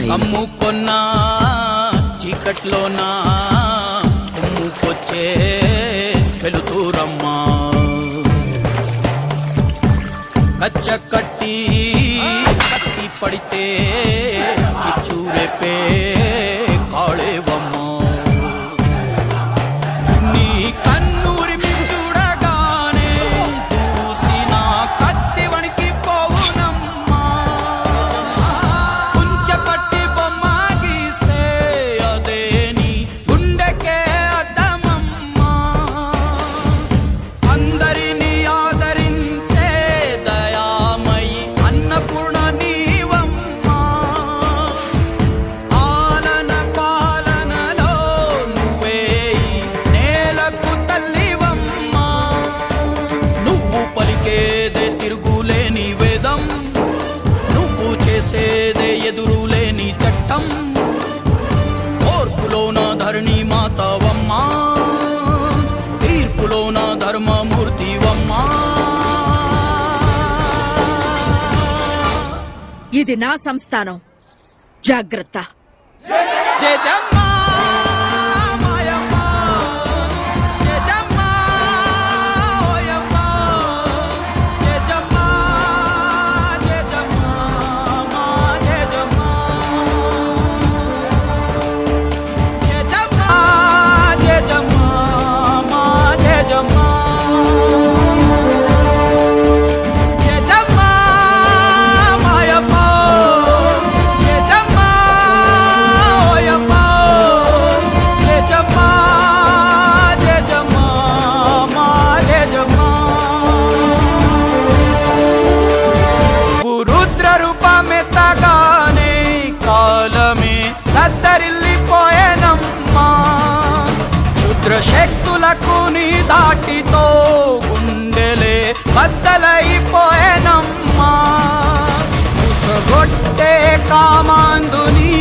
కమ్ముకొన్నా చీకట్లోనా కొమ్ముకొచ్చే వెలుతురమ్మా కచ్చ కట్టి కత్తి పడితే చిచ్చూరేపే కాళేవమ్మా నీ కన్నూరిమి చూడగానే చూసిన కత్తి వణికి పోవునమ్మా కుంచెపట్టి బొమ్మ గీస్తే అదే నీ గుండెకే అద్దమమ్మా అందరినీ ఆదరించే దయామయి అన్నపూర్ణ నీవమ్మా ఆలన పాలనలో నువ్వే నేలకు తల్లివమ్మా నువ్వు పలికేదే తిరుగులేని వేదం నువ్వు చేసేదే ఎదురులేని చట్టం ఓర్పులోన ధరణి మాతవమ్మా తీర్పులోన ధర్మమూర్తివమ్మా ఇది నా సంస్థానం జాగ్రత్త జయజమ్మా మాయమ్మా జయజమ్మా ఓయమ్మా జయజమ్మా జయజమ్మా మా జయజమ్మా జయజమ్మా జయజమ్మా మా జయజమ్మా జయజమ్మా మాయమ్మా జయజమ్మా ఓయమ్మా జయజమ్మా జయజమ్మా మా జయజమ్మా రుద్ర రూపమెత్తగానే కాలమే దద్దరిల్లిపోయేనమ్మా క్షుద్ర శక్తులకు నీ దాటితో గుండెలే బద్దలైపోయేనమ్మా ముసగొట్టే కామాందుని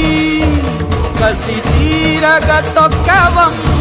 కసి తీరగ తొక్కవమ్మా